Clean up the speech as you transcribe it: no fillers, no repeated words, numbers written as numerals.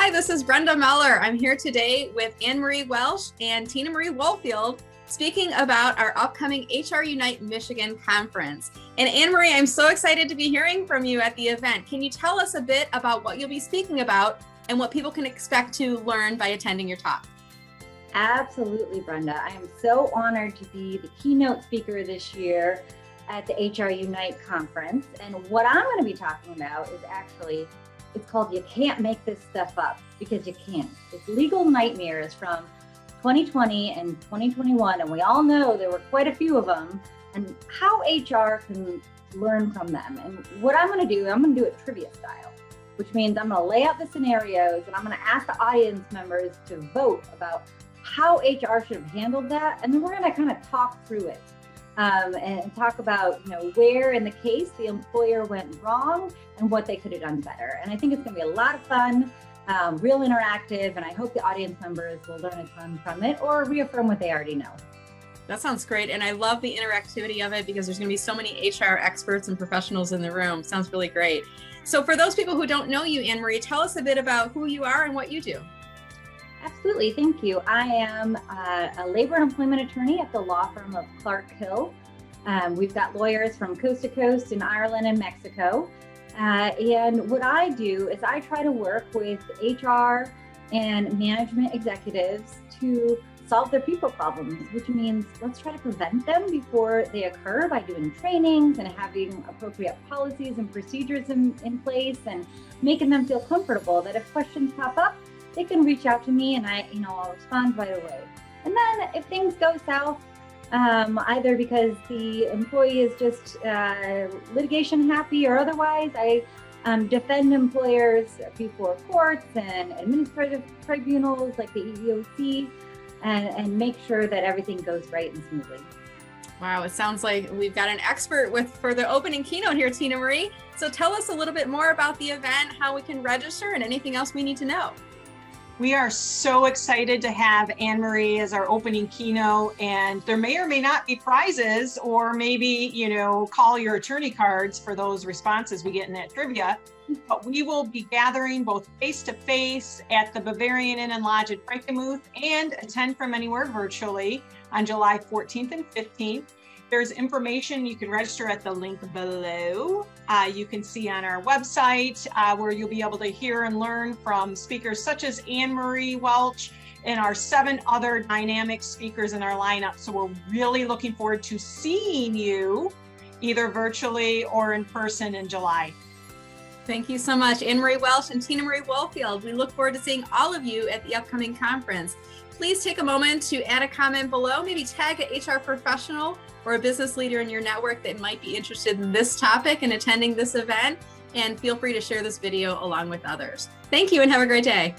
Hi, this is Brenda Meller. I'm here today with Anne-Marie Welch and Tina Marie Woolfield speaking about our upcoming HRUnite Michigan conference. And Anne-Marie, I'm so excited to be hearing from you at the event. Can you tell us a bit about what you'll be speaking about and what people can expect to learn by attending your talk? Absolutely, Brenda. I am so honored to be the keynote speaker this year at the HRUnite conference. And what I'm going to be talking about is actually, it's called You Can't Make This Stuff Up, because you can't. It's legal nightmares from 2020 and 2021, and we all know there were quite a few of them, and how HR can learn from them. And what I'm going to do it trivia style, which means I'm going to lay out the scenarios and I'm going to ask the audience members to vote about how HR should have handled that, and then we're going to kind of talk through it and talk about, where in the case the employer went wrong and what they could have done better. And I think it's going to be a lot of fun. Real interactive, and I hope the audience members will learn a ton from it or reaffirm what they already know. That sounds great, and I love the interactivity of it because there's going to be so many HR experts and professionals in the room. Sounds really great. So for those people who don't know you, Anne-Marie, tell us a bit about who you are and what you do. Absolutely, thank you. I am a labor and employment attorney at the law firm of Clark Hill. We've got lawyers from coast to coast in Ireland and Mexico. And what I do is I try to work with HR and management executives to solve their people problems, which means let's try to prevent them before they occur by doing trainings and having appropriate policies and procedures in place and making them feel comfortable that if questions pop up, they can reach out to me and I'll respond right away. And then if things go south, either because the employee is just litigation happy or otherwise, I defend employers before courts and administrative tribunals like the EEOC and make sure that everything goes right and smoothly. Wow, it sounds like we've got an expert for the opening keynote here, Tina Marie. So tell us a little bit more about the event, how we can register, and anything else we need to know. We are so excited to have Anne-Marie as our opening keynote, and there may or may not be prizes, or maybe, call your attorney cards for those responses we get in that trivia. But we will be gathering both face-to-face at the Bavarian Inn and Lodge at Frankenmuth and attend from anywhere virtually on July 14th and 15th. There's information you can register at the link below. You can see on our website where you'll be able to hear and learn from speakers such as Anne-Marie Welch and our 7 other dynamic speakers in our lineup. So we're really looking forward to seeing you either virtually or in person in July. Thank you so much, Anne-Marie Welch and Tina Marie Woolfield. We look forward to seeing all of you at the upcoming conference. Please take a moment to add a comment below, maybe tag an HR professional or a business leader in your network that might be interested in this topic and attending this event, and feel free to share this video along with others. Thank you and have a great day.